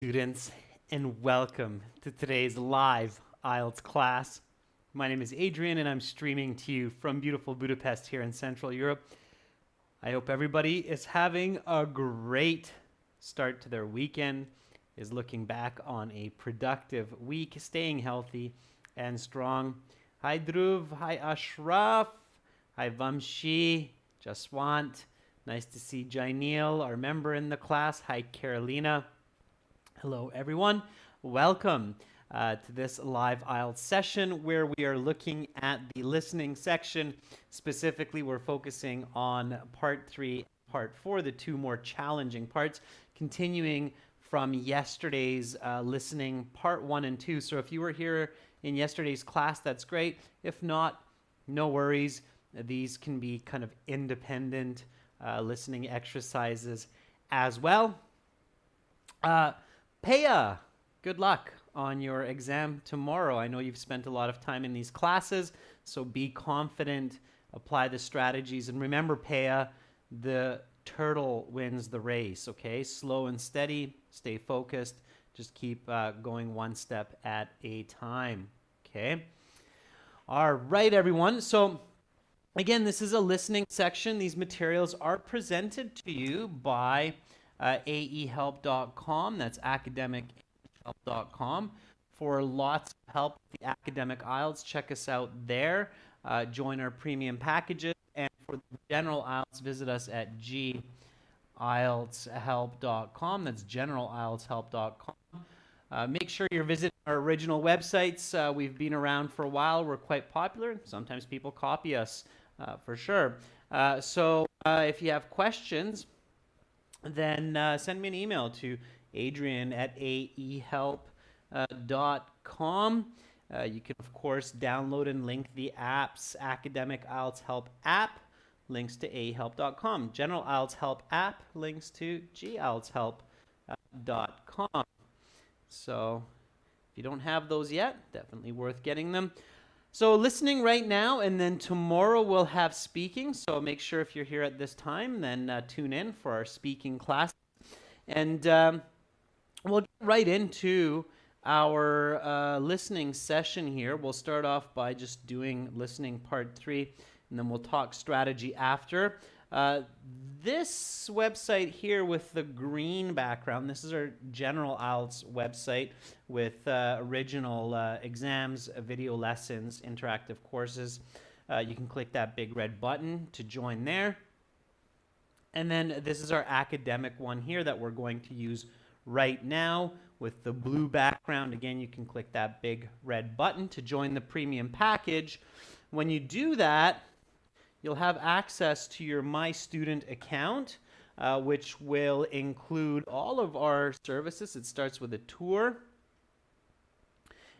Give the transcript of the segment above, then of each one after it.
Students, and welcome to today's live IELTS class. My name is Adrian, and I'm streaming to you from beautiful Budapest here in Central Europe. I hope everybody is having a great start to their weekend, is looking back on a productive week, staying healthy and strong. Hi Dhruv, hi Ashraf, hi Vamshi, Jaswant. Nice to see Jainil, our member in the class. Hi Carolina. Hello, everyone. Welcome to this live IELTS session where we are looking at the listening section. Specifically, we're focusing on part 3, part 4, the two more challenging parts, continuing from yesterday's listening part 1 and 2. So if you were here in yesterday's class, that's great. If not, no worries. These can be kind of independent listening exercises as well. Paya, good luck on your exam tomorrow. I know you've spent a lot of time in these classes, so be confident, apply the strategies, and remember, Paya, the turtle wins the race, okay? Slow and steady, stay focused, just keep going one step at a time, okay? All right, everyone. So again, this is a listening section. These materials are presented to you by aehelp.com. That's academichelp.com. For lots of help with the academic IELTS, check us out there. Join our premium packages. And for the general IELTS, visit us at gieltshelp.com. That's generalieltshelp.com. Make sure you're visiting our original websites. We've been around for a while. We're quite popular. Sometimes people copy us, for sure. So if you have questions, then send me an email to adrian@aehelp.com. You can, of course, download and link the app's Academic IELTS Help app, links to aehelp.com. General IELTS Help app, links to gieltshelp.com. So if you don't have those yet, definitely worth getting them. So listening right now, and then tomorrow we'll have speaking. So make sure if you're here at this time, then tune in for our speaking class. And we'll get right into our listening session here. We'll start off by just doing listening part 3, and then we'll talk strategy after. This website here with the green background, this is our General IELTS website with original exams, video lessons, interactive courses. You can click that big red button to join there. And then this is our academic one here that we're going to use right now with the blue background. Again, you can click that big red button to join the premium package. When you do that, you'll have access to your My Student account, which will include all of our services. It starts with a tour.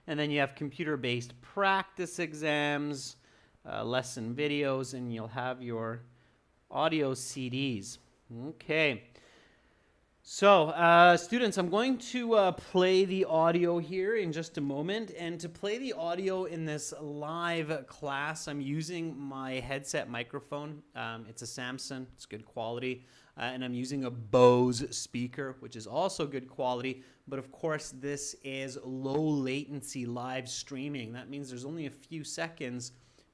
And then you have computer-based practice exams, lesson videos, and you'll have your audio CDs. Okay. So, students, I'm going to play the audio here in just a moment. And to play the audio in this live class, I'm using my headset microphone. It's a Samsung. It's good quality. And I'm using a Bose speaker, which is also good quality. But of course, this is low latency live streaming. That means there's only a few seconds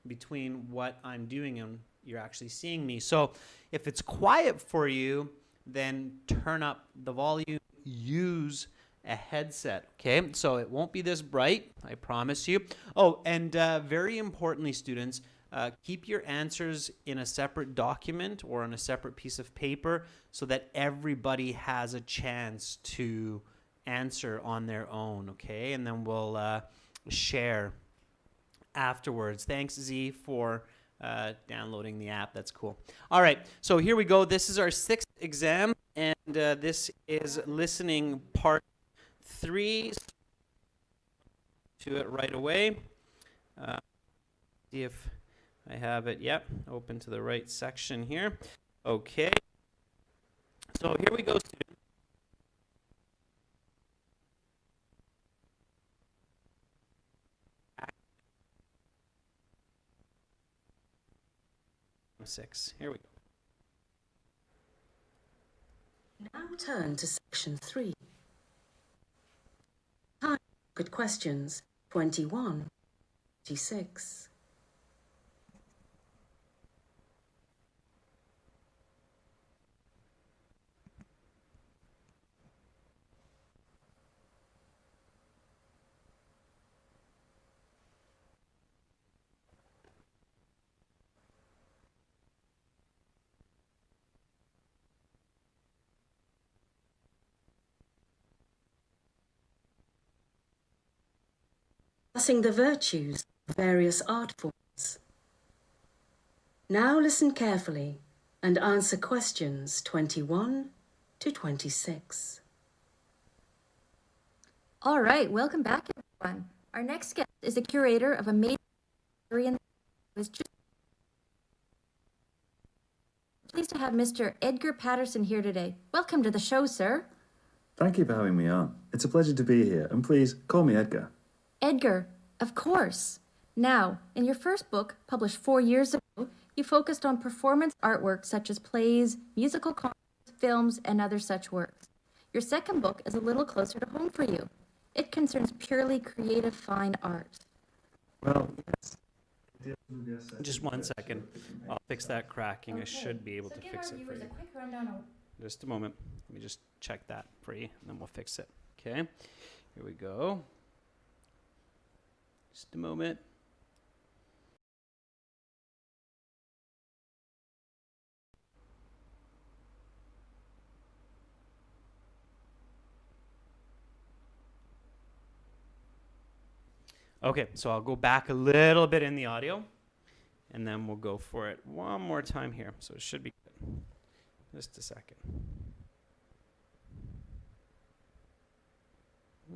between what I'm doing and you're actually seeing me. So if it's quiet for you, then turn up the volume, use a headset, okay? So it won't be this bright, I promise you. Oh, and very importantly, students, keep your answers in a separate document or on a separate piece of paper so that everybody has a chance to answer on their own, okay? And then we'll share afterwards. Thanks, Z, for downloading the app. That's cool. All right, so here we go. This is our 6th exam, and this is listening part 3. To it right away. See if I have it. Yep, open to the right section here. Okay. So here we go, students. 6. Here we go. Now turn to section 3. Look at questions 21, 26. Discussing the virtues of various art forms. Now listen carefully and answer questions 21 to 26. All right, welcome back, everyone. Our next guest is the curator of a major gallery in the city who is just pleased to have Mr. Edgar Patterson here today. Welcome to the show, sir. Thank you for having me on. It's a pleasure to be here, and please call me Edgar. Edgar, of course. Now, in your first book, published 4 years ago, you focused on performance artwork such as plays, musical concerts, films, and other such works. Your second book is a little closer to home for you. It concerns purely creative fine art. Well, yes. Just 1 second. I'll fix that cracking. I should be able to fix it for you. quick rundown of Just a moment. Let me just check that for you, and then we'll fix it. Okay, here we go. Just a moment. Okay, so I'll go back a little bit in the audio, and then we'll go for it one more time here. So it should be good. Just a second.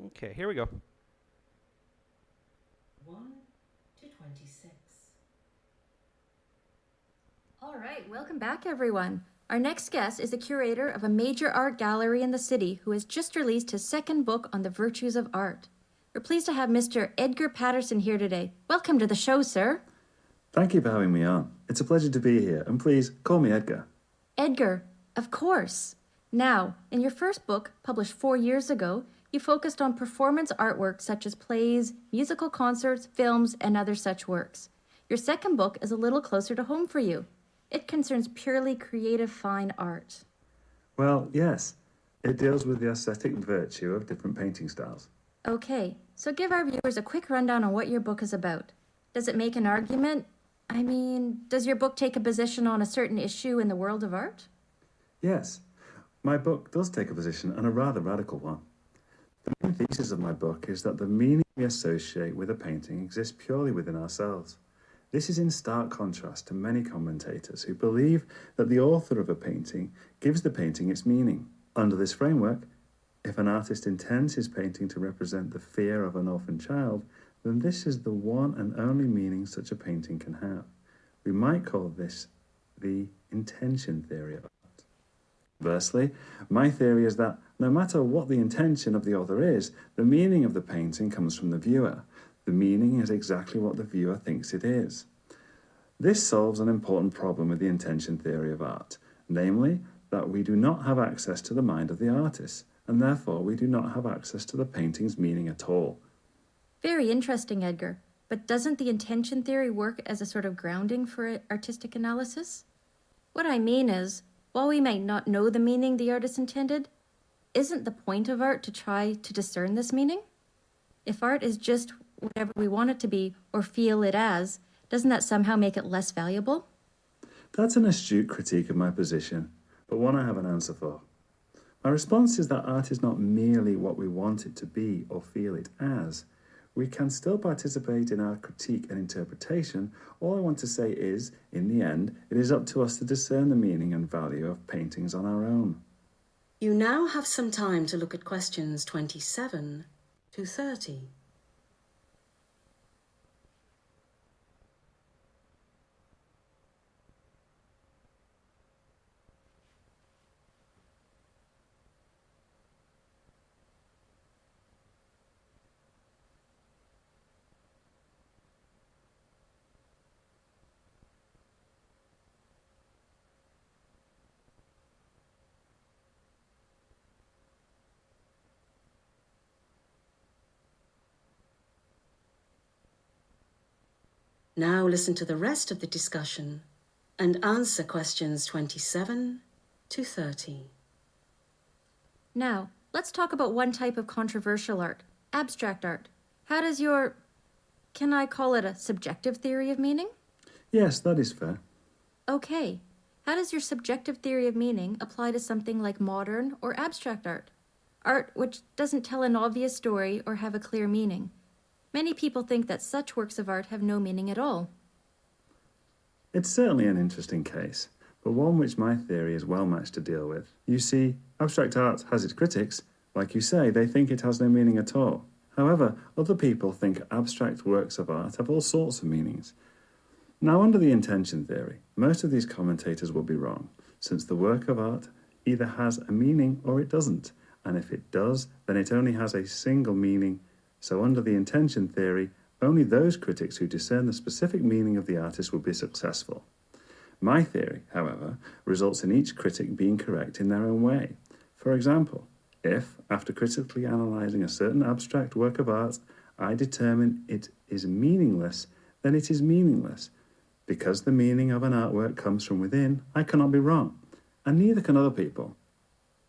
Okay, here we go. 1 to 26. All right, welcome back, everyone. Our next guest is the curator of a major art gallery in the city who has just released his second book on the virtues of art. We're pleased to have Mr. Edgar Patterson here today. Welcome to the show, sir. Thank you for having me on. It's a pleasure to be here, and please call me Edgar. Edgar, of course. Now, in your first book, published 4 years ago, you focused on performance artwork such as plays, musical concerts, films, and other such works. Your second book is a little closer to home for you. It concerns purely creative fine art. Well, yes. It deals with the aesthetic virtue of different painting styles. Okay, so give our viewers a quick rundown on what your book is about. Does it make an argument? I mean, does your book take a position on a certain issue in the world of art? Yes, my book does take a position, and a rather radical one. The main thesis of my book is that the meaning we associate with a painting exists purely within ourselves. This is in stark contrast to many commentators who believe that the author of a painting gives the painting its meaning. Under this framework, if an artist intends his painting to represent the fear of an orphan child, then this is the one and only meaning such a painting can have. We might call this the intention theory of art. Conversely, my theory is that no matter what the intention of the author is, the meaning of the painting comes from the viewer. The meaning is exactly what the viewer thinks it is. This solves an important problem with the intention theory of art, namely that we do not have access to the mind of the artist, and therefore we do not have access to the painting's meaning at all. Very interesting, Edgar. But doesn't the intention theory work as a sort of grounding for artistic analysis? What I mean is, while we might not know the meaning the artist intended, isn't the point of art to try to discern this meaning? If art is just whatever we want it to be or feel it as, doesn't that somehow make it less valuable? That's an astute critique of my position, but one I have an answer for. My response is that art is not merely what we want it to be or feel it as. We can still participate in our critique and interpretation. All I want to say is, in the end, it is up to us to discern the meaning and value of paintings on our own. You now have some time to look at questions 27 to 30. Now listen to the rest of the discussion and answer questions 27 to 30. Now, let's talk about one type of controversial art, abstract art. How does your, can I call it a subjective theory of meaning? Yes, that is fair. Okay. How does your subjective theory of meaning apply to something like modern or abstract art? Art which doesn't tell an obvious story or have a clear meaning. Many people think that such works of art have no meaning at all. It's certainly an interesting case, but one which my theory is well matched to deal with. You see, abstract art has its critics. Like you say, they think it has no meaning at all. However, other people think abstract works of art have all sorts of meanings. Now, under the intention theory, most of these commentators will be wrong, since the work of art either has a meaning or it doesn't, and if it does, then it only has a single meaning. So under the intention theory, only those critics who discern the specific meaning of the artist will be successful. My theory, however, results in each critic being correct in their own way. For example, if, after critically analysing a certain abstract work of art, I determine it is meaningless, then it is meaningless. Because the meaning of an artwork comes from within, I cannot be wrong, and neither can other people.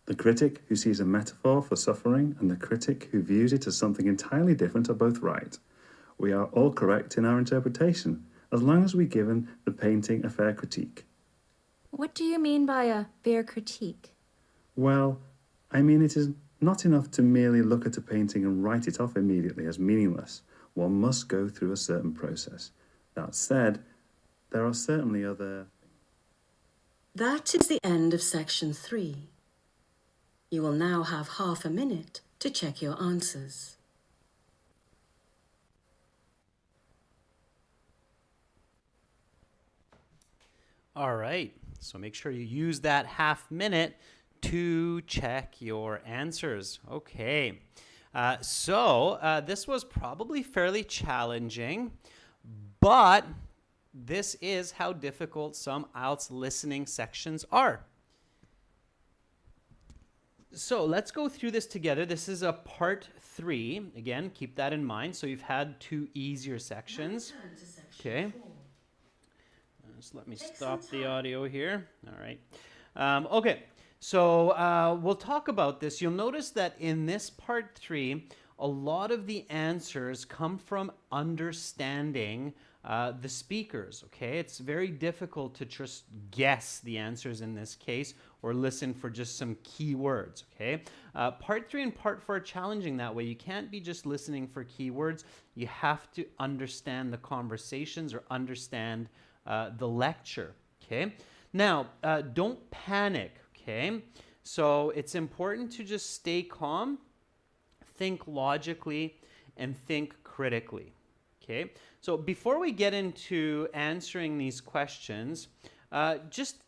The critic who sees a metaphor for suffering and the critic who views it as something entirely different are both right. We are all correct in our interpretation, as long as we've given the painting a fair critique. What do you mean by a fair critique? Well, I mean it is not enough to merely look at a painting and write it off immediately as meaningless. One must go through a certain process. That said, there are certainly other... That is the end of section 3. You will now have half a minute to check your answers. All right, so make sure you use that half minute to check your answers. Okay, so this was probably fairly challenging, but this is how difficult some IELTS listening sections are. So let's go through this together. This is a part 3. Again, keep that in mind. So you've had 2 easier sections. Okay. Just let me stop the audio here. All right. Okay. So we'll talk about this. You'll notice that in this part 3, a lot of the answers come from understanding the speakers, okay? It's very difficult to just guess the answers in this case or listen for just some keywords, okay? Part 3 and part 4 are challenging that way. You can't be just listening for keywords. You have to understand the conversations or understand the lecture, okay? Now, don't panic, okay? So it's important to just stay calm, think logically, and think critically, okay? So before we get into answering these questions, just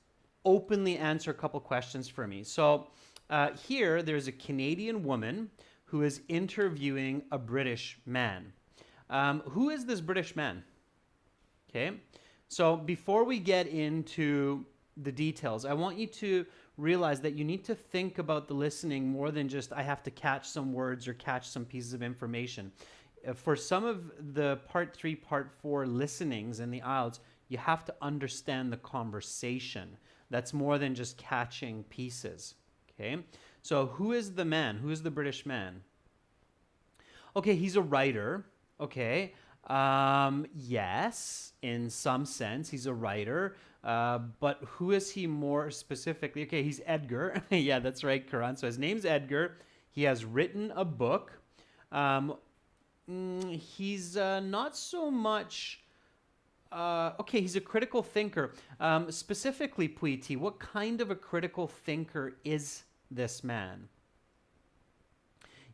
openly answer a couple questions for me. So here, there's a Canadian woman who is interviewing a British man. Who is this British man? Okay, so before we get into the details, I want you to realize that you need to think about the listening more than just I have to catch some words or catch some pieces of information. For some of the part 3, part 4 listenings in the IELTS, you have to understand the conversation. That's more than just catching pieces, okay? So who is the man? Who is the British man? Okay, he's a writer, okay? Yes, in some sense, he's a writer. But who is he more specifically? Okay, he's Edgar. Yeah, that's right, Karan. So his name's Edgar. He has written a book. He's not so much... okay, he's a critical thinker. Specifically, Puiti, what kind of a critical thinker is this man?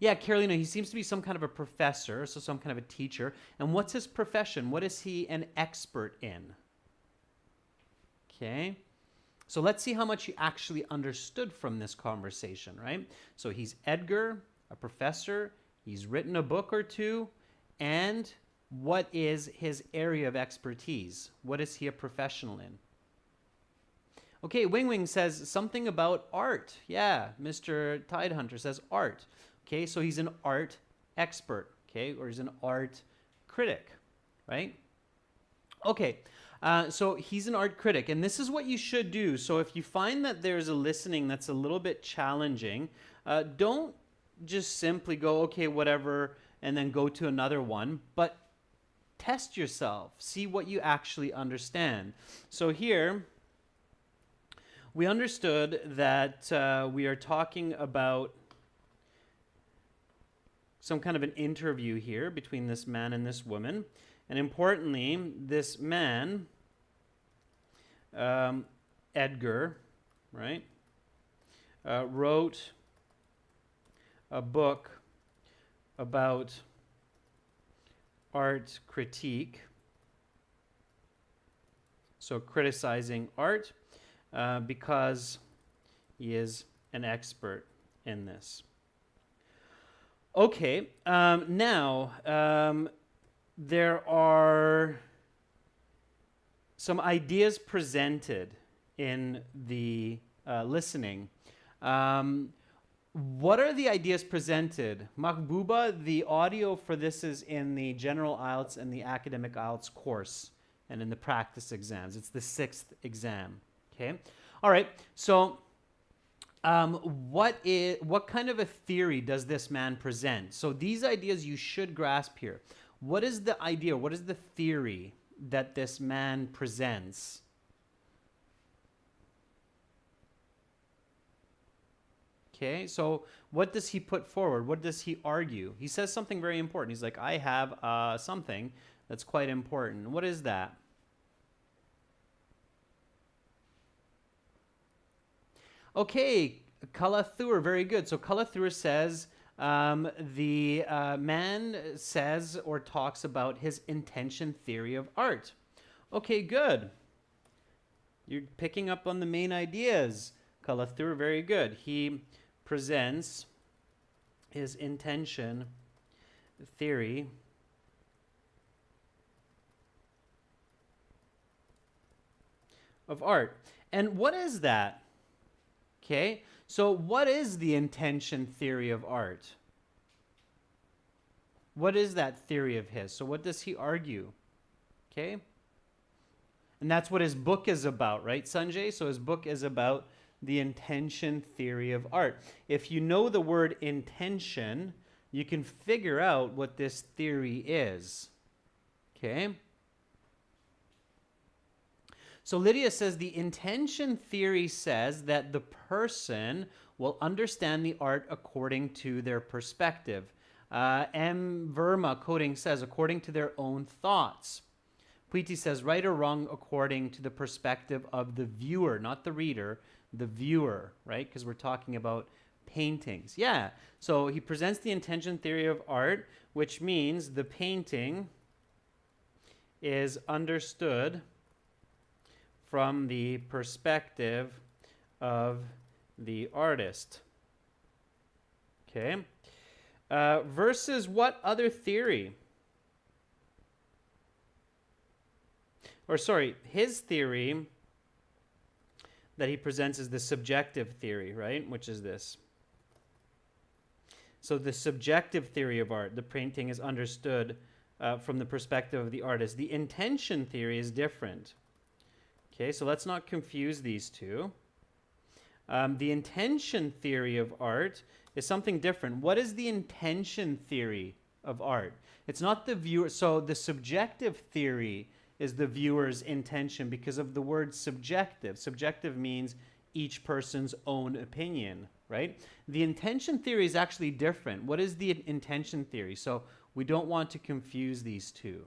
Yeah, Carolina, he seems to be some kind of a professor, so some kind of a teacher. And what's his profession? What is he an expert in? Okay, so let's see how much you actually understood from this conversation, right? So he's Edgar, a professor. He's written a book or 2. And what is his area of expertise? What is he a professional in? Okay, Wing Wing says something about art. Yeah, Mr. Tidehunter says art. Okay, so he's an art expert, okay, or he's an art critic, right? Okay, so he's an art critic, and this is what you should do. So if you find that there's a listening that's a little bit challenging, don't just simply go, okay, whatever, and then go to another one, but test yourself, see what you actually understand. So here, we understood that we are talking about some kind of an interview here between this man and this woman. And importantly, this man, Edgar, right, wrote a book about art critique, so criticizing art, because he is an expert in this. Okay, now there are some ideas presented in the listening. What are the ideas presented? Mahbuba, the audio for this is in the General IELTS and the Academic IELTS course and in the practice exams. It's the 6th exam. Okay. All right. So what kind of a theory does this man present? So these ideas you should grasp here. What is the idea? What is the theory that this man presents? Okay, so what does he put forward? What does he argue? He says something very important. He's like, I have something that's quite important. What is that? Okay, Kalathur, very good. So Kalathur says, the man says or talks about his intention theory of art. Okay, good. You're picking up on the main ideas. Kalathur, very good. He presents his intention theory of art. And what is that? Okay, so what is the intention theory of art? What is that theory of his? So what does he argue? Okay, and that's what his book is about, right, Sanjay? So his book is about the intention theory of art. If you know the word intention, you can figure out what this theory is. Okay? So Lydia says the intention theory says that the person will understand the art according to their perspective. M. Verma coding says according to their own thoughts. Preeti says right or wrong according to the perspective of the viewer, not the reader, the viewer, right? Because we're talking about paintings. Yeah, so he presents the intention theory of art, which means the painting is understood from the perspective of the artist. Okay. Versus what other theory? Or sorry, his theory that he presents is the subjective theory, right? Which is this. So the subjective theory of art, the painting is understood from the perspective of the artist. The intention theory is different. Okay, so let's not confuse these two. The intention theory of art is something different. What is the intention theory of art? It's not the viewer. So the subjective theory is the viewer's intention because of the word subjective. Subjective means each person's own opinion, right? The intention theory is actually different. What is the intention theory? So we don't want to confuse these two.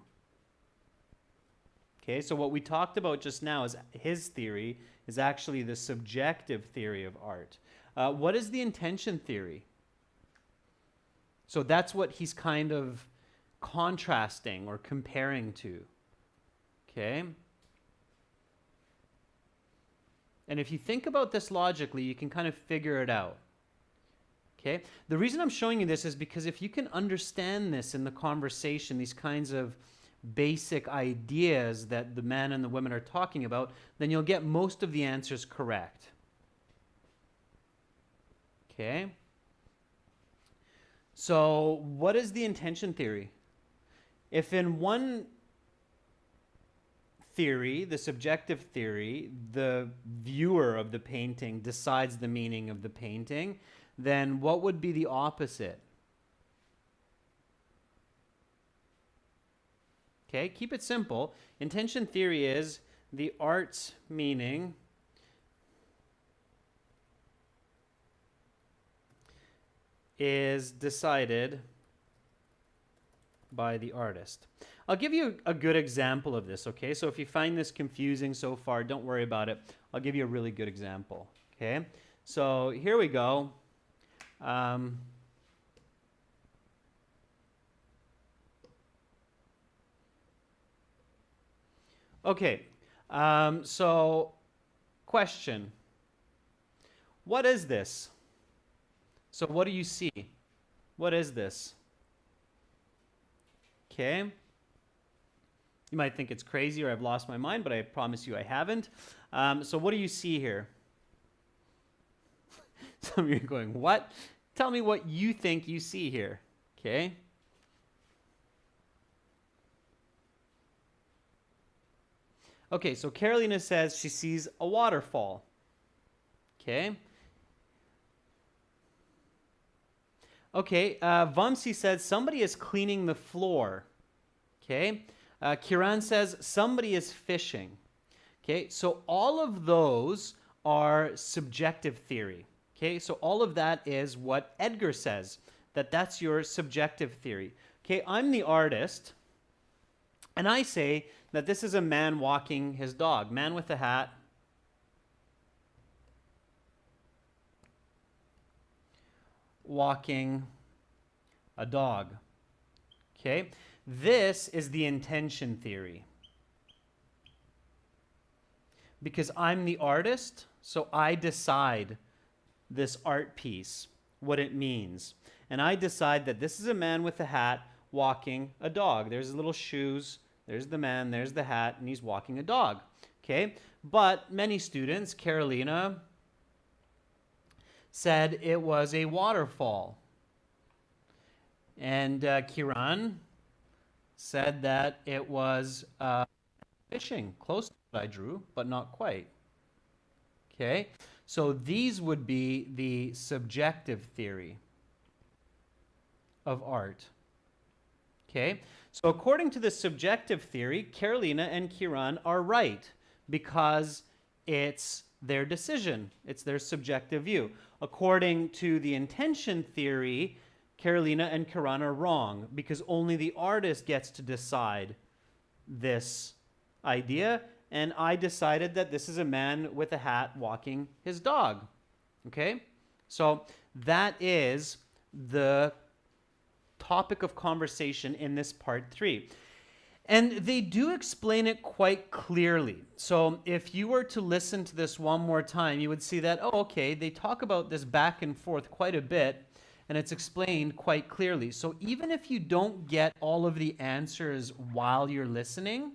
Okay, so what we talked about just now is his theory is actually the subjective theory of art. What is the intention theory? So that's what he's kind of contrasting or comparing to. Okay? And if you think about this logically, you can kind of figure it out. Okay? The reason I'm showing you this is because if you can understand this in the conversation, these kinds of basic ideas that the man and the women are talking about, then you'll get most of the answers correct. Okay? So, what is the intention theory? If in one theory, the subjective theory, the viewer of the painting decides the meaning of the painting, then what would be the opposite? Okay, keep it simple. Intention theory is the art's meaning is decided by the artist. I'll give you a good example of this, okay? So if you find this confusing so far, don't worry about it. I'll give you a really good example, okay? So here we go. Okay, so question. What is this? So what do you see? What is this? Okay. You might think it's crazy or I've lost my mind, but I promise you I haven't. So what do you see here? Some of you are going, what? Tell me what you think you see here. Okay. Okay, so Carolina says she sees a waterfall. Okay. Okay, Vamsi says somebody is cleaning the floor. Okay. Kiran says somebody is fishing. Okay, so all of those are subjective theory. Okay, so all of that is what Edgar says, that's your subjective theory. Okay, I'm the artist, and I say that this is a man walking his dog, man with a hat. Walking a dog. Okay, this is the intention theory. Because I'm the artist, so I decide this art piece, what it means. And I decide that this is a man with a hat walking a dog. There's his little shoes, there's the man, there's the hat, and he's walking a dog. Okay, but many students, Carolina, said it was a waterfall. And Kiran said that it was fishing, close to what I drew, but not quite. Okay, so these would be the subjective theory of art. Okay, so according to the subjective theory, Carolina and Kiran are right because it's their decision, it's their subjective view. According to the intention theory, Carolina and Kiran are wrong because only the artist gets to decide this idea, and I decided that this is a man with a hat walking his dog. Okay? So that is the topic of conversation in this part 3. And they do explain it quite clearly. So if you were to listen to this one more time, you would see that, oh, okay, they talk about this back and forth quite a bit, and it's explained quite clearly. So even if you don't get all of the answers while you're listening,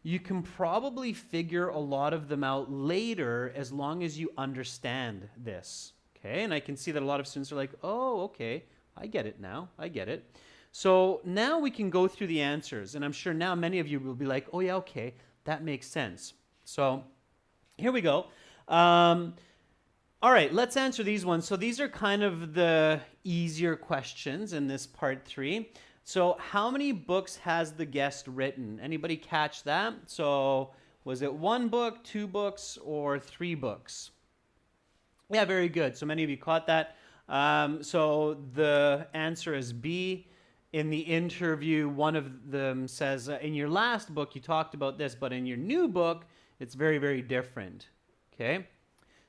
you can probably figure a lot of them out later as long as you understand this. Okay, and I can see that a lot of students are like, oh, okay, I get it now, I get it. So now we can go through the answers, and I'm sure now many of you will be like, oh yeah, okay, that makes sense. So here we go. All right, let's answer these ones. So these are kind of the easier questions in this part 3. So how many books has the guest written? Anybody catch that? So was it 1 book, 2 books, or 3 books? Yeah, very good. So many of you caught that. So the answer is B. In the interview, one of them says, in your last book, you talked about this, but in your new book, it's very, very different. Okay?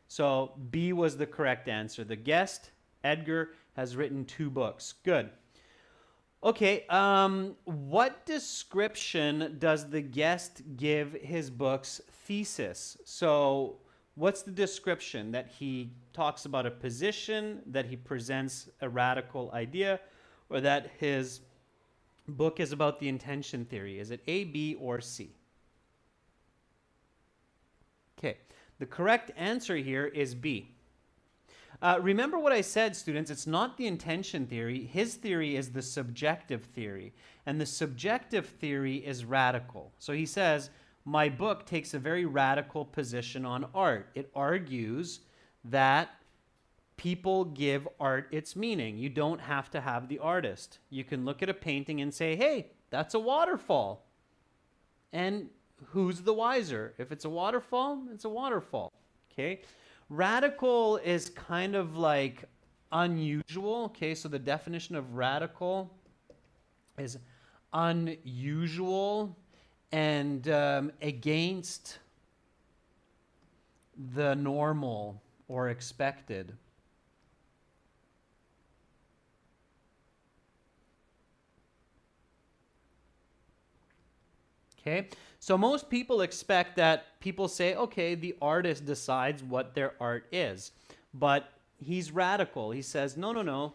So B was the correct answer. The guest, Edgar, has written 2 books. Good. Okay, what description does the guest give his book's thesis? So what's the description? That he talks about a position, that he presents a radical idea, or that his book is about the intention theory? Is it A, B, or C? Okay, the correct answer here is B. Remember what I said, students, it's not the intention theory. His theory is the subjective theory, and the subjective theory is radical. So he says, my book takes a very radical position on art. It argues that people give art its meaning. You don't have to have the artist. You can look at a painting and say, hey, that's a waterfall. And who's the wiser? If it's a waterfall, it's a waterfall. Okay? Radical is kind of like unusual. Okay, so the definition of radical is unusual and against the normal or expected. Okay, so most people expect that people say, okay, the artist decides what their art is. But he's radical. He says, no, no, no.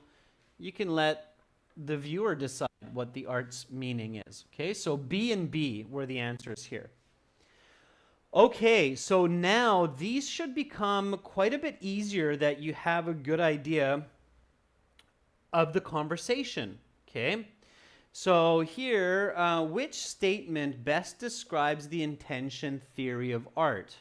You can let the viewer decide what the art's meaning is. Okay, so B and B were the answers here. Okay, so now these should become quite a bit easier that you have a good idea of the conversation. Okay. So here, which statement best describes the intention theory of art?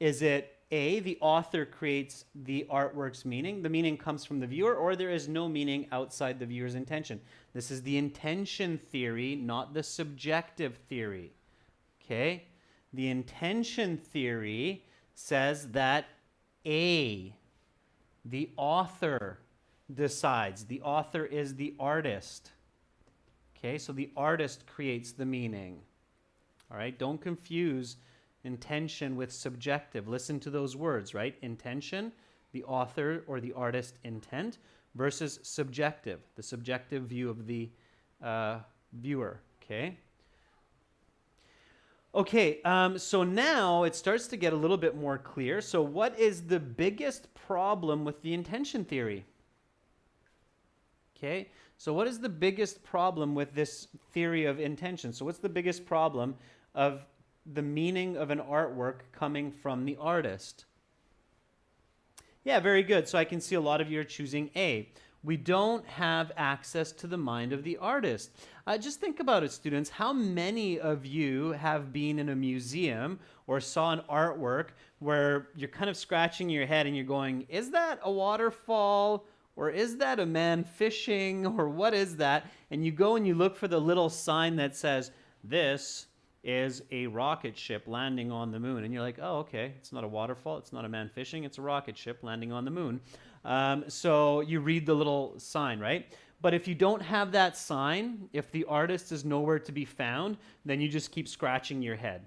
Is it A, the author creates the artwork's meaning, the meaning comes from the viewer, or there is no meaning outside the viewer's intention? This is the intention theory, not the subjective theory. Okay? The intention theory says that A, the author decides. The author is the artist. Okay, so the artist creates the meaning. All right, don't confuse intention with subjective. Listen to those words, right? Intention, the author or the artist intent, versus subjective, the subjective view of the viewer. Okay. Okay, so now it starts to get a little bit more clear. So what is the biggest problem with the intention theory? Okay, so what is the biggest problem with this theory of intention? So what's the biggest problem of the meaning of an artwork coming from the artist? Yeah, very good. So I can see a lot of you are choosing A. We don't have access to the mind of the artist. Just think about it, students. How many of you have been in a museum or saw an artwork where you're kind of scratching your head and you're going, is that a waterfall? Or is that a man fishing? Or what is that? And you go and you look for the little sign that says, this is a rocket ship landing on the moon. And you're like, oh, okay, it's not a waterfall. It's not a man fishing. It's a rocket ship landing on the moon. So you read the little sign, right? But if you don't have that sign, if the artist is nowhere to be found, then you just keep scratching your head.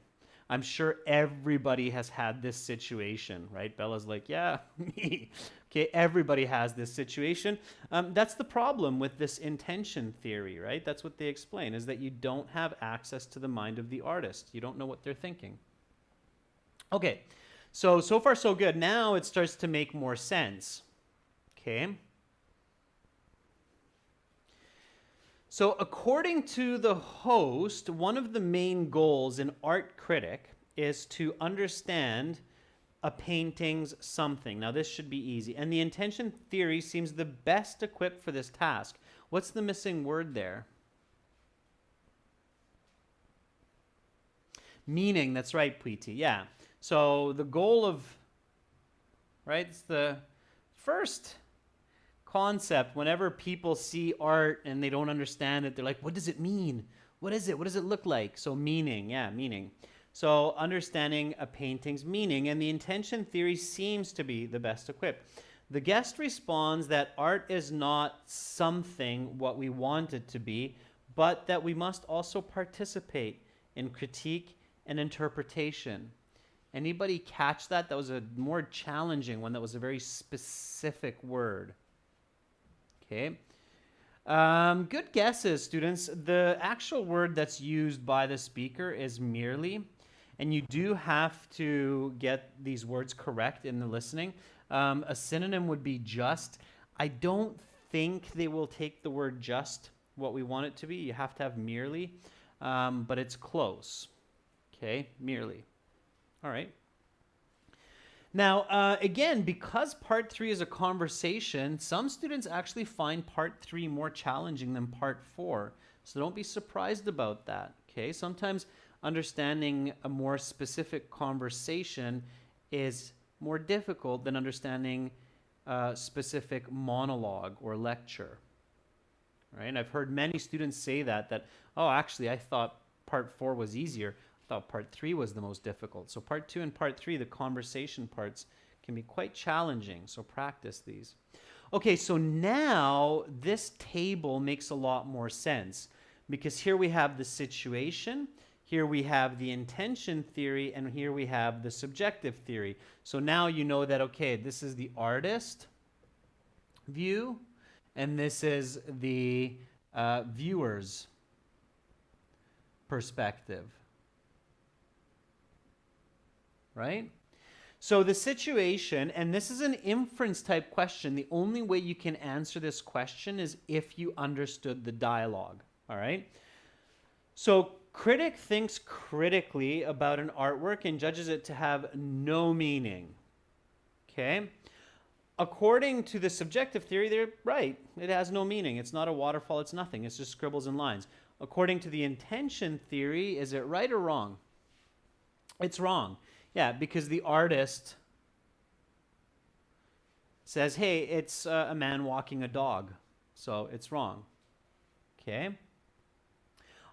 I'm sure everybody has had this situation, right? Bella's like, yeah, me. Okay, everybody has this situation. That's the problem with this intention theory, right? That's what they explain, is that you don't have access to the mind of the artist. You don't know what they're thinking. Okay, so far so good. Now it starts to make more sense. Okay. So according to the host, one of the main goals in Art Critic is to understand a painting's something. Now this should be easy. And the intention theory seems the best equipped for this task. What's the missing word there? Meaning, that's right, Preeti. Yeah. So the goal of, right, it's the first concept whenever people see art and they don't understand it, they're like, what does it mean? What is it? What does it look like? So meaning, yeah, meaning. So understanding a painting's meaning, and the intention theory seems to be the best equipped. The guest responds that art is not something what we want it to be, but that we must also participate in critique and interpretation. Anybody catch that? That was a more challenging one. That was a very specific word. Okay. Good guesses, students. The actual word that's used by the speaker is merely, and you do have to get these words correct in the listening. A synonym would be just. I don't think they will take the word just what we want it to be. You have to have merely, but it's close. Okay, merely. All right. Now, again, because part 3 is a conversation, some students actually find part 3 more challenging than part 4. So don't be surprised about that, okay? Sometimes understanding a more specific conversation is more difficult than understanding a specific monologue or lecture. Right? And I've heard many students say that, oh, actually, I thought part 4 was easier. I thought part 3 was the most difficult. So part 2 and part 3, the conversation parts, can be quite challenging. So practice these. Okay, so now this table makes a lot more sense, because here we have the situation, here we have the intention theory, and here we have the subjective theory. So now you know that, okay, this is the artist view, and this is the viewer's perspective. Right? So the situation, and this is an inference type question. The only way you can answer this question is if you understood the dialogue. All right? So critic thinks critically about an artwork and judges it to have no meaning. Okay? According to the subjective theory, they're right. It has no meaning. It's not a waterfall. It's nothing. It's just scribbles and lines. According to the intention theory, is it right or wrong? It's wrong. Yeah, because the artist says, hey, it's a man walking a dog. So it's wrong. Okay?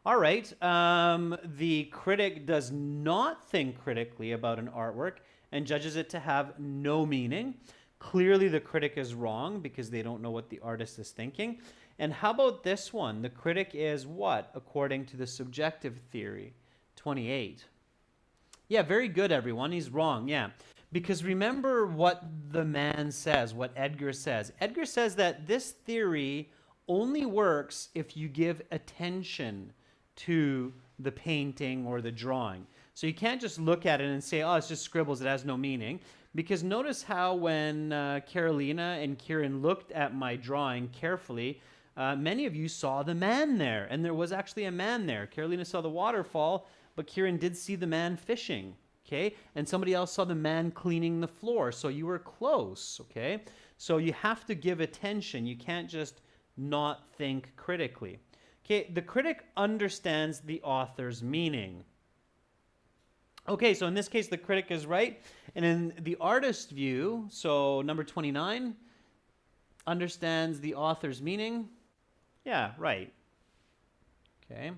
All right. The critic does not think critically about an artwork and judges it to have no meaning. Clearly, the critic is wrong because they don't know what the artist is thinking. And how about this one? The critic is what, according to the subjective theory? 28. Yeah, very good, everyone. He's wrong, yeah. Because remember what the man says, what Edgar says. Edgar says that this theory only works if you give attention to the painting or the drawing. So you can't just look at it and say, oh, it's just scribbles, it has no meaning. Because notice how when Carolina and Kieran looked at my drawing carefully, many of you saw the man there, and there was actually a man there. Carolina saw the waterfall, but Kieran did see the man fishing, okay? And somebody else saw the man cleaning the floor, so you were close, okay? So you have to give attention. You can't just not think critically. Okay, the critic understands the author's meaning. Okay, so in this case, the critic is right. And in the artist view, so number 29, understands the author's meaning. Yeah, right. Okay.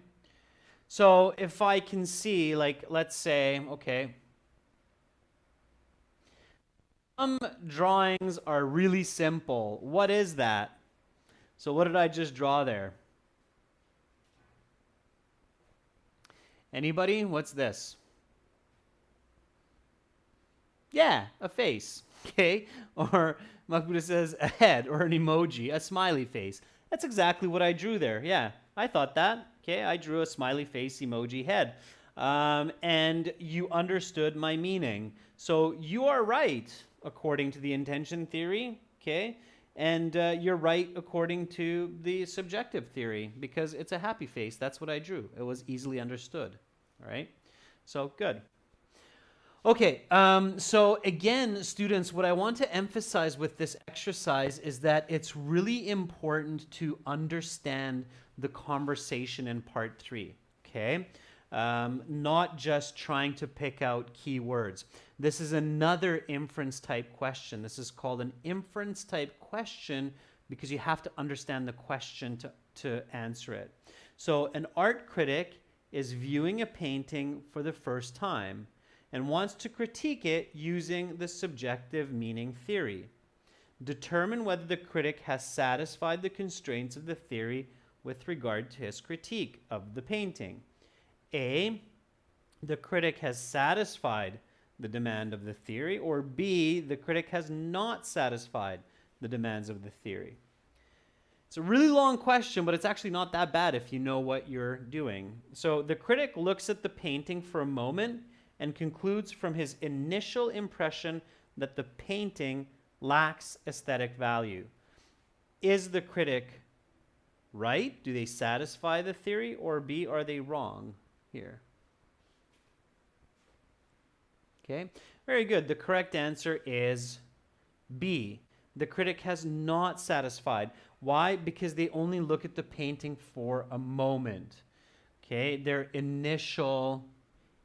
So if I can see, like, let's say, okay, some drawings are really simple. What is that? So what did I just draw there? Anybody? What's this? Yeah, a face, okay? Or Makuda says a head or an emoji, a smiley face. That's exactly what I drew there. Yeah, I thought that. Okay, I drew a smiley face emoji head. And you understood my meaning. So you are right according to the intention theory, okay? And you're right according to the subjective theory because it's a happy face. That's what I drew. It was easily understood, all right? So good. Okay, so again, students, what I want to emphasize with this exercise is that it's really important to understand the conversation in part 3, okay? Not just trying to pick out keywords. This is another inference type question. This is called an inference type question because you have to understand the question to answer it. So an art critic is viewing a painting for the first time and wants to critique it using the subjective meaning theory. Determine whether the critic has satisfied the constraints of the theory with regard to his critique of the painting. A, the critic has satisfied the demand of the theory, or B, the critic has not satisfied the demands of the theory. It's a really long question, but it's actually not that bad if you know what you're doing. So the critic looks at the painting for a moment and concludes from his initial impression that the painting lacks aesthetic value. Is the critic right? Do they satisfy the theory? Or B, are they wrong here? Okay, very good. The correct answer is B. The critic has not satisfied. Why? Because they only look at the painting for a moment. Okay, their initial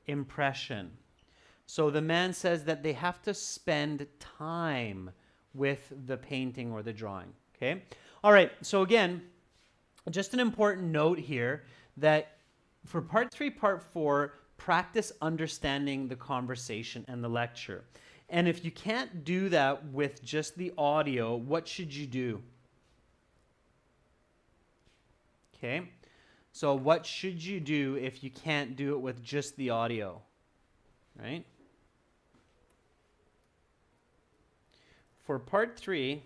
impression. So the man says that they have to spend time with the painting or the drawing. Okay? All right, so again, just an important note here that for part 3, part 4, practice understanding the conversation and the lecture. And if you can't do that with just the audio, what should you do? Okay, so what should you do if you can't do it with just the audio, right? For part 3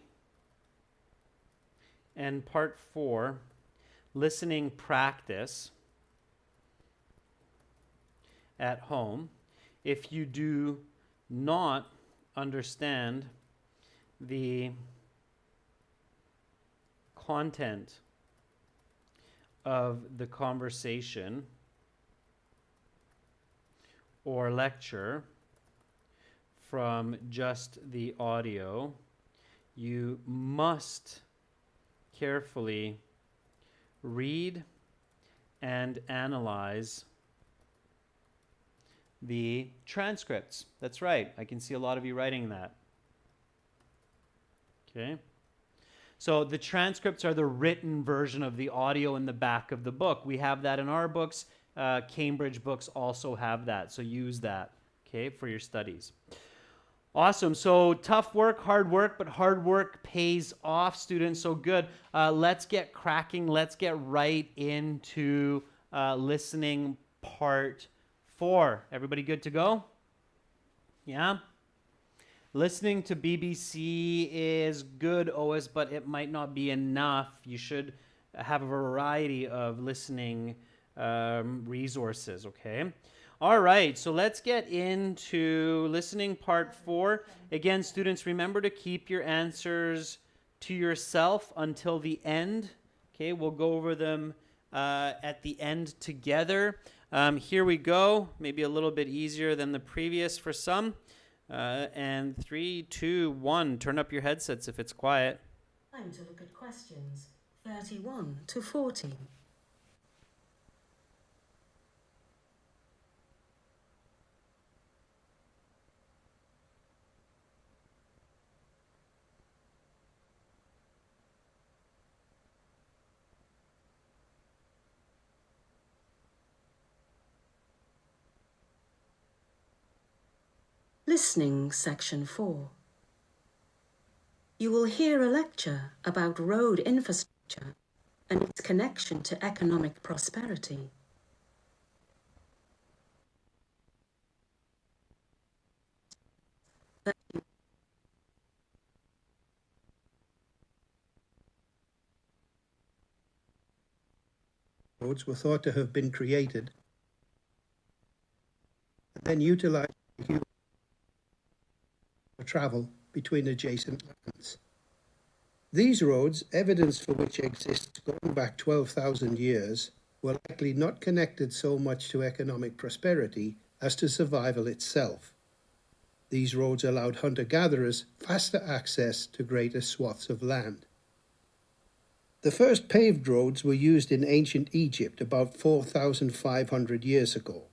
and part 4, listening practice at home, if you do not understand the content of the conversation or lecture from just the audio, you must carefully read and analyze the transcripts. That's right. I can see a lot of you writing that. Okay. So the transcripts are the written version of the audio in the back of the book. We have that in our books. Cambridge books also have that. So use that, okay, for your studies. Awesome. So tough work, but hard work pays off, students. So good. Let's get cracking. Let's get right into listening part 4. Everybody good to go? Yeah? Listening to BBC is good, OS, but it might not be enough. You should have a variety of listening resources, okay? All right, so let's get into listening part 4. Again, students, remember to keep your answers to yourself until the end. Okay, we'll go over them at the end together. Here we go. Maybe a little bit easier than the previous for some. And 3, 2, 1. Turn up your headsets if it's quiet. Time to look at questions 31 to 40. Listening Section 4. You will hear a lecture about road infrastructure and its connection to economic prosperity. Roads were thought to have been created and then utilized for travel between adjacent lands. These roads, evidence for which exists going back 12,000 years, were likely not connected so much to economic prosperity as to survival itself. These roads allowed hunter-gatherers faster access to greater swaths of land. The first paved roads were used in ancient Egypt about 4,500 years ago.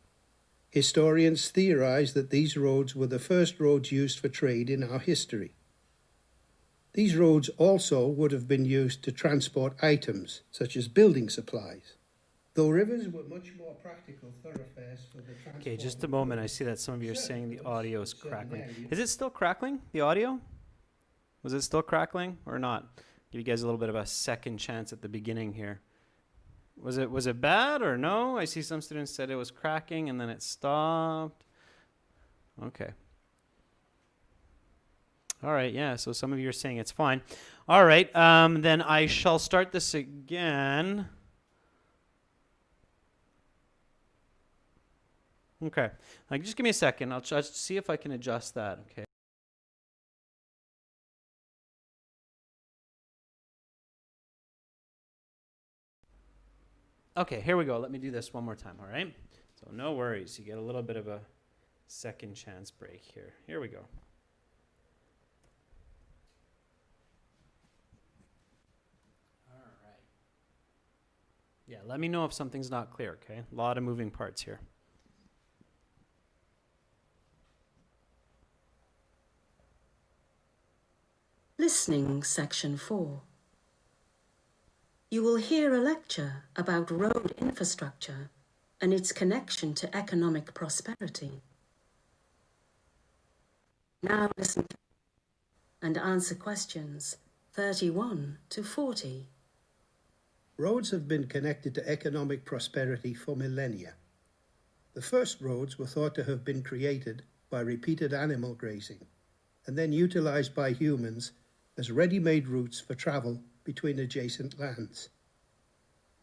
Historians theorize that these roads were the first roads used for trade in our history. These roads also would have been used to transport items, such as building supplies. Though rivers were much more practical thoroughfares for the transport... Okay, just a moment. I see that some of you are saying the audio is crackling. Is it still crackling, the audio? Was it still crackling or not? Give you guys a little bit of a second chance at the beginning here. Was it bad or no? I see some students said it was cracking and then it stopped. Okay. All right, yeah, so some of you are saying it's fine. All right, then I shall start this again. Okay, just give me a second. I'll just see if I can adjust that, okay? Okay, here we go. Let me do this one more time, all right? So no worries. You get a little bit of a second chance break here. Here we go. All right. Yeah, let me know if something's not clear, okay? A lot of moving parts here. Listening Section 4. You will hear a lecture about road infrastructure and its connection to economic prosperity. Now listen and answer questions 31 to 40. Roads have been connected to economic prosperity for millennia. The first roads were thought to have been created by repeated animal grazing and then utilized by humans as ready-made routes for travel between adjacent lands.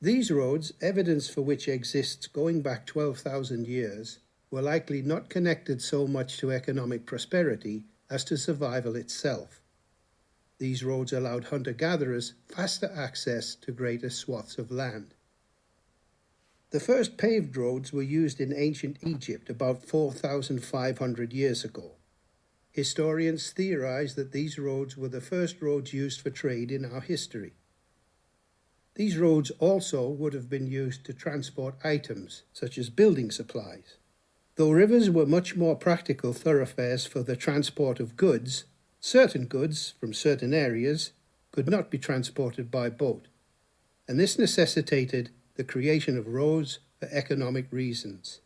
These roads, evidence for which exists going back 12,000 years, were likely not connected so much to economic prosperity as to survival itself. These roads allowed hunter-gatherers faster access to greater swaths of land. The first paved roads were used in ancient Egypt about 4,500 years ago. Historians theorize that these roads were the first roads used for trade in our history. These roads also would have been used to transport items, such as building supplies. Though rivers were much more practical thoroughfares for the transport of goods, certain goods from certain areas could not be transported by boat, and this necessitated the creation of roads for economic reasons.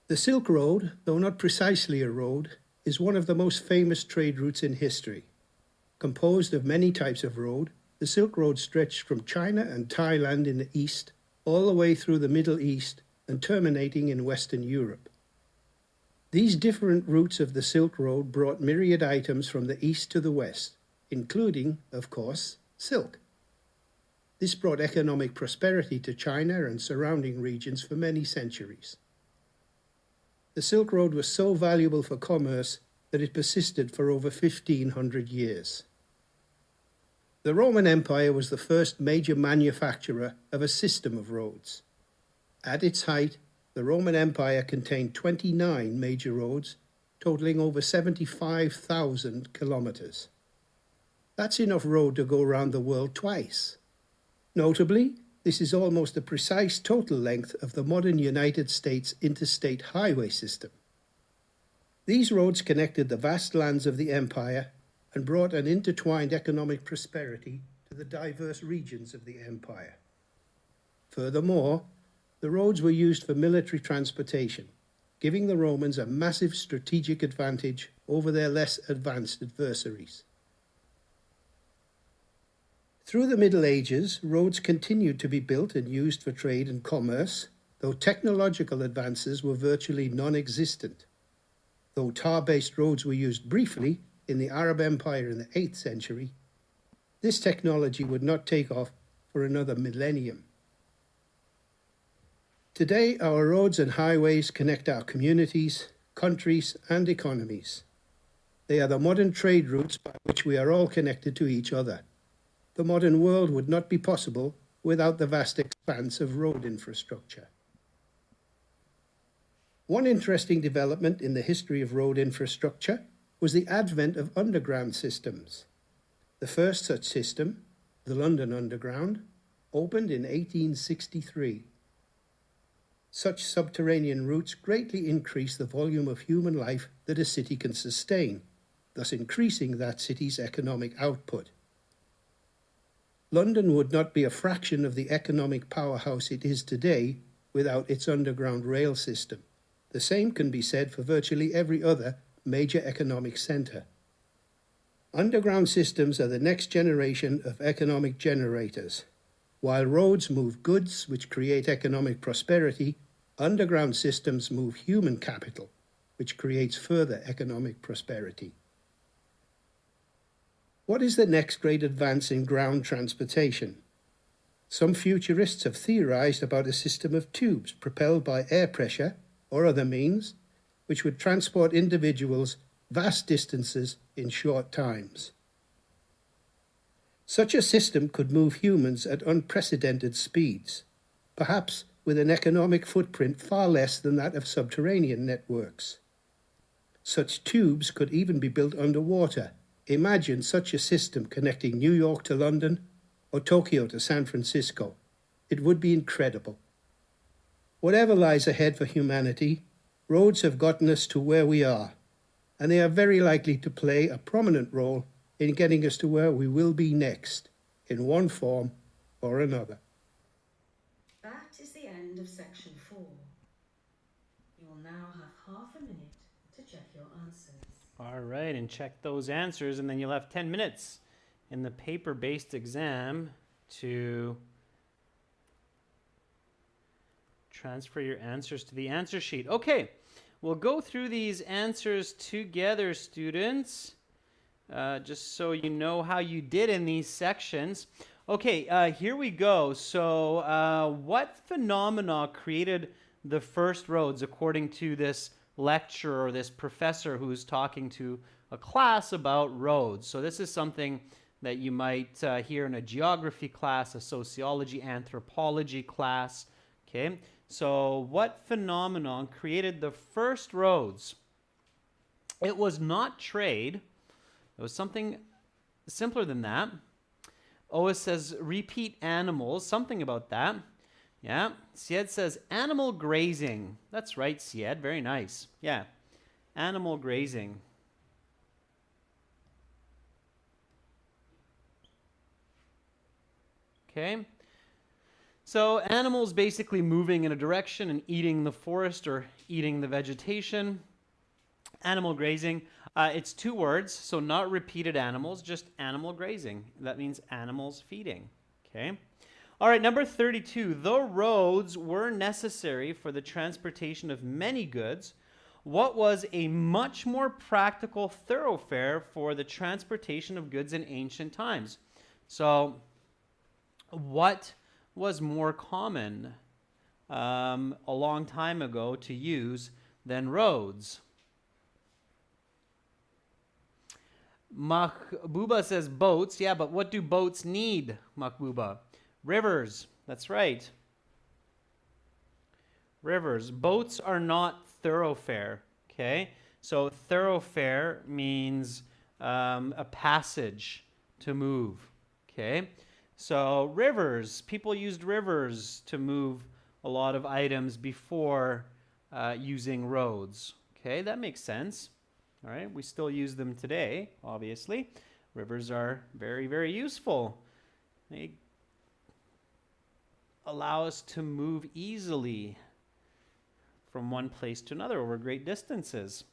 The Silk Road, though not precisely a road, is one of the most famous trade routes in history. Composed of many types of road, the Silk Road stretched from China and Thailand in the east all the way through the Middle East and terminating in Western Europe. These different routes of the Silk Road brought myriad items from the east to the west, including, of course, silk. This brought economic prosperity to China and surrounding regions for many centuries. The Silk Road was so valuable for commerce that it persisted for over 1,500 years. The Roman Empire was the first major manufacturer of a system of roads. At its height, the Roman Empire contained 29 major roads, totaling over 75,000 kilometers. That's enough road to go around the world twice. Notably, this is almost the precise total length of the modern United States interstate highway system. These roads connected the vast lands of the empire and brought an intertwined economic prosperity to the diverse regions of the empire. Furthermore, the roads were used for military transportation, giving the Romans a massive strategic advantage over their less advanced adversaries. Through the Middle Ages, roads continued to be built and used for trade and commerce, though technological advances were virtually non-existent. Though tar-based roads were used briefly in the Arab Empire in the 8th century, this technology would not take off for another millennium. Today, our roads and highways connect our communities, countries, and economies. They are the modern trade routes by which we are all connected to each other. The modern world would not be possible without the vast expanse of road infrastructure. One interesting development in the history of road infrastructure was the advent of underground systems. The first such system, the London Underground, opened in 1863. Such subterranean routes greatly increase the volume of human life that a city can sustain, thus increasing that city's economic output. London would not be a fraction of the economic powerhouse it is today without its underground rail system. The same can be said for virtually every other major economic centre. Underground systems are the next generation of economic generators. While roads move goods which create economic prosperity, underground systems move human capital, which creates further economic prosperity. What is the next great advance in ground transportation? Some futurists have theorized about a system of tubes propelled by air pressure or other means, which would transport individuals vast distances in short times. Such a system could move humans at unprecedented speeds, perhaps with an economic footprint far less than that of subterranean networks. Such tubes could even be built underwater. Imagine such a system connecting New York to London or Tokyo to San Francisco. It would be incredible. Whatever lies ahead for humanity, roads have gotten us to where we are, and they are very likely to play a prominent role in getting us to where we will be next, in one form or another. That is the end of section 4. You will now have half a minute to check your answers. All right, and check those answers, and then you'll have 10 minutes in the paper-based exam to transfer your answers to the answer sheet. Okay, we'll go through these answers together, students, just so you know how you did in these sections. Okay, here we go. So what phenomena created the first roads according to this lecturer or this professor who's talking to a class about roads? So this is something that you might hear in a geography class, a sociology, anthropology class. Okay, so what phenomenon created the first roads? It was not trade. It was something simpler than that. Ois says repeat animals, something about that. Yeah, Syed says animal grazing. That's right, Syed, very nice. Yeah, animal grazing. Okay, so animals basically moving in a direction and eating the forest or eating the vegetation. Animal grazing, it's 2 words, so not repeated animals, just animal grazing. That means animals feeding, okay? All right, number 32, though roads were necessary for the transportation of many goods, what was a much more practical thoroughfare for the transportation of goods in ancient times? So, what was more common a long time ago to use than roads? Mahbuba says boats. Yeah, but what do boats need, Mahbuba? Rivers. That's right. Rivers. Boats are not thoroughfare. Okay? So thoroughfare means a passage to move. Okay? So rivers. People used rivers to move a lot of items before using roads. Okay? That makes sense. All right? We still use them today, obviously. Rivers are very, very useful. They allow us to move easily from one place to another over great distances.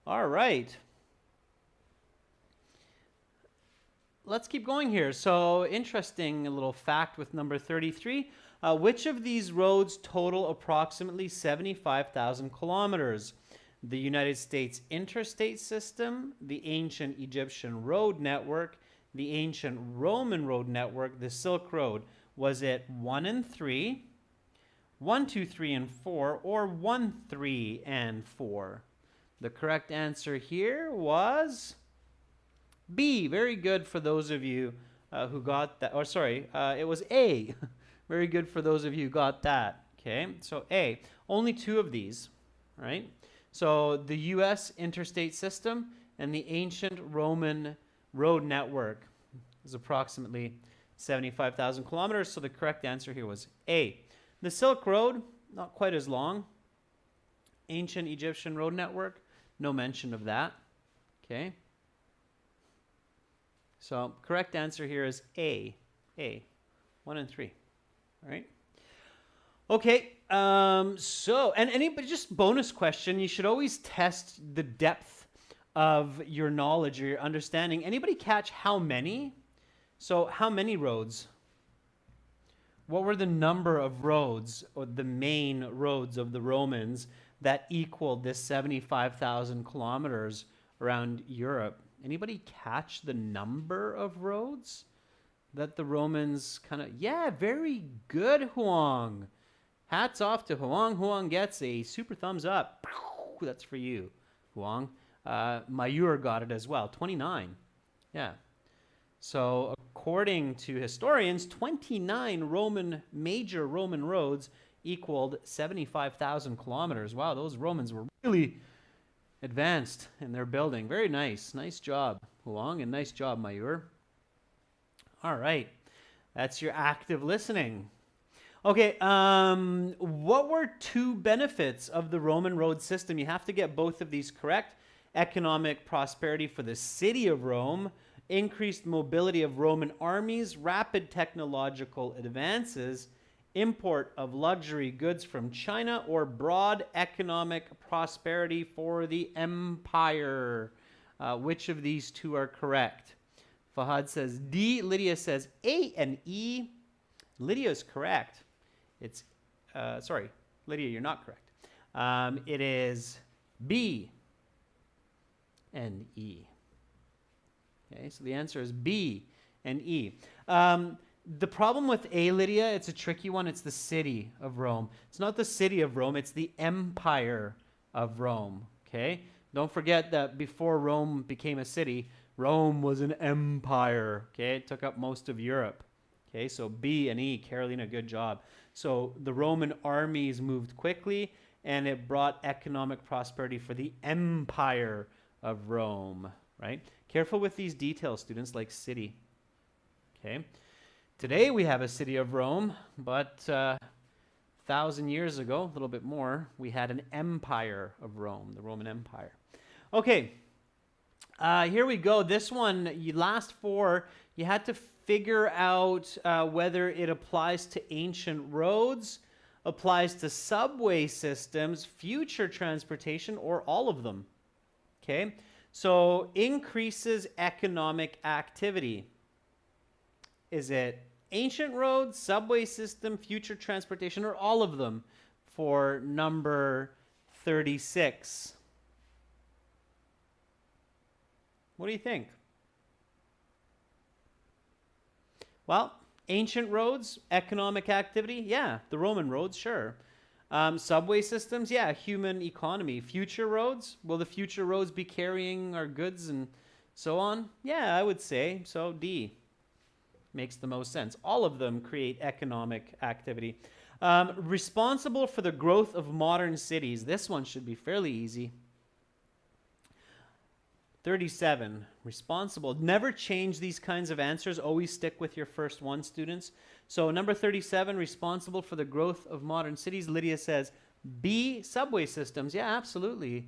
All right. Let's keep going here. So, interesting little fact with number 33. Which of these roads total approximately 75,000 kilometers? The United States interstate system, the ancient Egyptian road network, the ancient Roman road network, the Silk Road. Was it 1 and 3, 1, 2, 3, and 4, or 1, 3, and 4? The correct answer here was B. Very good for those of you who got that. Or sorry, it was A. Very good for those of you who got that. Okay, so A. Only 2 of these, right? So the U.S. interstate system and the ancient Roman road network is approximately 75,000 kilometers, so the correct answer here was A. The Silk Road, not quite as long. Ancient Egyptian road network, no mention of that. Okay. So correct answer here is A. A. 1 and 3. All right. Okay. So, and anybody, just bonus question, you should always test the depth of your knowledge or your understanding. Anybody catch how many? So how many roads? What were the number of roads, or the main roads of the Romans, that equaled this 75,000 kilometers around Europe? Anybody catch the number of roads that the Romans kind of... Yeah, very good, Huang. Hats off to Huang. Huang gets a super thumbs up. That's for you, Huang. Mayur got it as well. 29. Yeah. So according to historians, 29 major Roman roads equaled 75,000 kilometers. Wow, those Romans were really advanced in their building. Very nice. Nice job, Huang, and nice job, Mayur. All right. That's your active listening. Okay, what were 2 benefits of the Roman road system? You have to get both of these correct. Economic prosperity for the city of Rome increased mobility of Roman armies, rapid technological advances, import of luxury goods from China, or broad economic prosperity for the empire. Which of these two are correct? Fahad says D. Lydia says A and E. Lydia is correct. It's, sorry, Lydia, you're not correct. It is B and E. Okay, so the answer is B and E. The problem with A, Lydia, it's a tricky one. It's the city of Rome. It's not the city of Rome. It's the empire of Rome. Okay? Don't forget that before Rome became a city, Rome was an empire. Okay? It took up most of Europe. Okay? So B and E. Carolina, good job. So the Roman armies moved quickly, and it brought economic prosperity for the empire of Rome. Right? Careful with these details, students, like city. Okay? Today we have a city of Rome, but 1,000 years ago, a little bit more, we had an empire of Rome, the Roman Empire. Okay, here we go. This one, last four, you had to figure out whether it applies to ancient roads, applies to subway systems, future transportation, or all of them. Okay, so increases economic activity. Is it ancient roads, subway system, future transportation, or all of them for number 36? What do you think? Well, ancient roads, economic activity, yeah. The Roman roads, sure. Subway systems, yeah. Human economy. Future roads, will the future roads be carrying our goods and so on? Yeah, I would say so. D makes the most sense. All of them create economic activity. Responsible for the growth of modern cities. This one should be fairly easy. 37, responsible. Never change these kinds of answers. Always stick with your first one, students. So number 37, responsible for the growth of modern cities. Lydia says B, subway systems. Yeah, absolutely.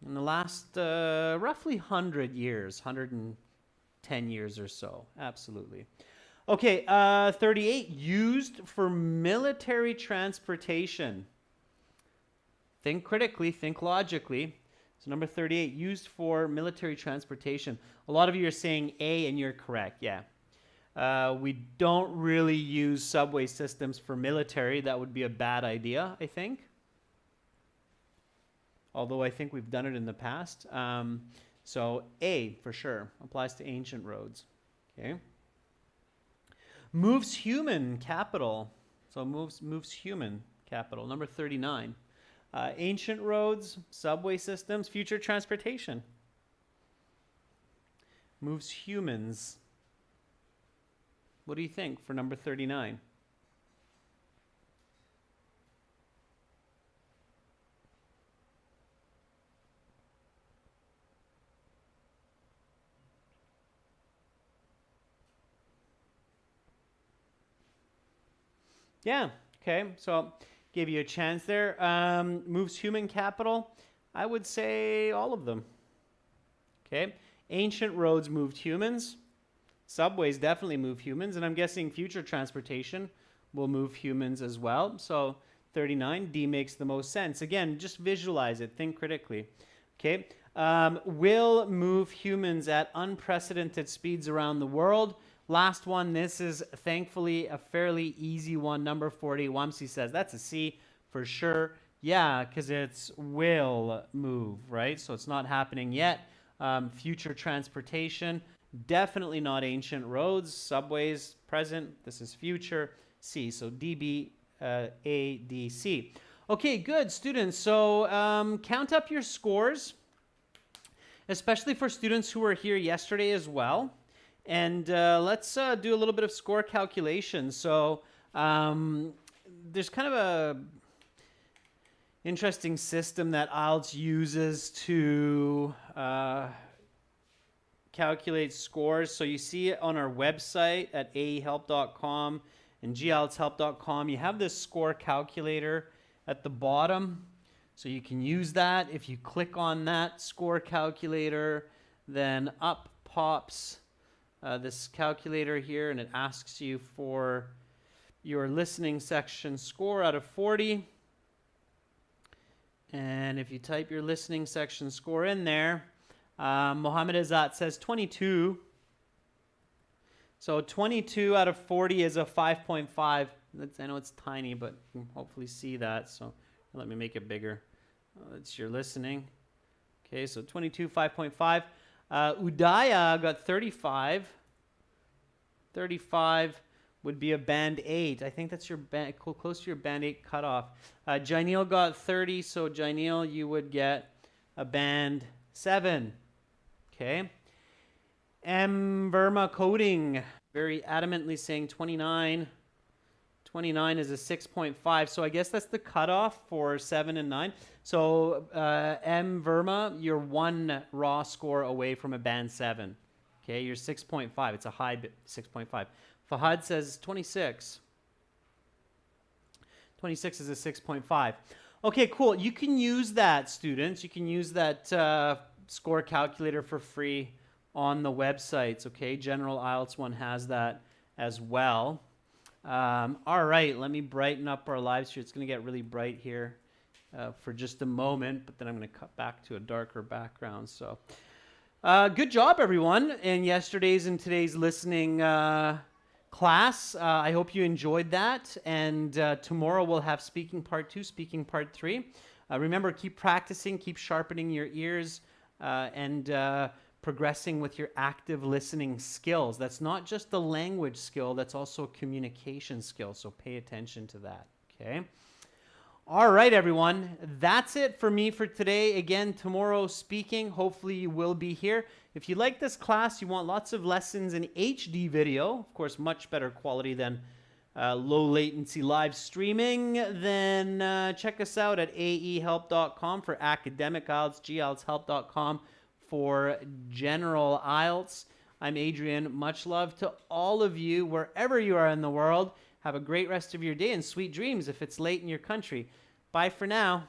In the last roughly 100 years, 110 years or so. Absolutely. Okay, 38, used for military transportation. Think critically, think logically. So number 38, used for military transportation. A lot of you are saying A, and you're correct, yeah. We don't really use subway systems for military. That would be a bad idea, I think. Although I think we've done it in the past. So A, for sure, applies to ancient roads. Okay. Moves human capital. So moves human capital. Number 39. Ancient roads, subway systems, future transportation. Moves humans. What do you think for number 39? Yeah, okay, so give you a chance there. Moves human capital, I would say all of them. Okay, ancient roads moved humans. Subways definitely move humans, and I'm guessing future transportation will move humans as well. So 39, D makes the most sense. Again, just visualize it, think critically. Okay, will move humans at unprecedented speeds around the world. Last one, this is thankfully a fairly easy one. Number 40, Wamsi says, that's a C for sure. Yeah, because it's will move, right? So it's not happening yet. Future transportation, definitely not ancient roads. Subways, present. This is future. C, so D, B, A, D, C. Okay, good, students. So count up your scores, especially for students who were here yesterday as well. And let's do a little bit of score calculation. So there's kind of a interesting system that IELTS uses to calculate scores. So you see it on our website at aehelp.com and gieltshelp.com. You have this score calculator at the bottom. So you can use that. If you click on that score calculator, then up pops this calculator here, and it asks you for your listening section score out of 40. And if you type your listening section score in there, Mohammed Azat says 22. So 22 out of 40 is a 5.5. I know it's tiny, but you can hopefully see that. So let me make it bigger. It's your listening. Okay, so 22, 5.5. Udaya got 35. 35 would be a band 8. I think that's your band, close to your band 8 cutoff. Jainil got 30, so Jainil, you would get a band 7. Okay. M. Verma Coding, very adamantly saying 29. 29 is a 6.5, so I guess that's the cutoff for 7 and 9. So M. Verma, you're 1 raw score away from a band 7. Okay, you're 6.5. It's a high 6.5. Fahad says 26. 26 is a 6.5. Okay, cool. You can use that, students. You can use that score calculator for free on the websites, okay? General IELTS 1 has that as well. All right, let me brighten up our live stream. It's going to get really bright here for just a moment, but then I'm going to cut back to a darker background. So good job, everyone, in yesterday's and today's listening class. I hope you enjoyed that. And tomorrow we'll have speaking part 2, speaking part 3. Remember, keep practicing, keep sharpening your ears, and progressing with your active listening skills. That's not just the language skill, that's also a communication skill. So pay attention to that, okay? All right, everyone. That's it for me for today. Again, tomorrow speaking. Hopefully you will be here. If you like this class, you want lots of lessons in HD video, of course, much better quality than low latency live streaming, then check us out at aehelp.com for academic IELTS, gieltshelp.com for general IELTS. I'm Adrian. Much love to all of you wherever you are in the world. Have a great rest of your day and sweet dreams if it's late in your country. Bye for now.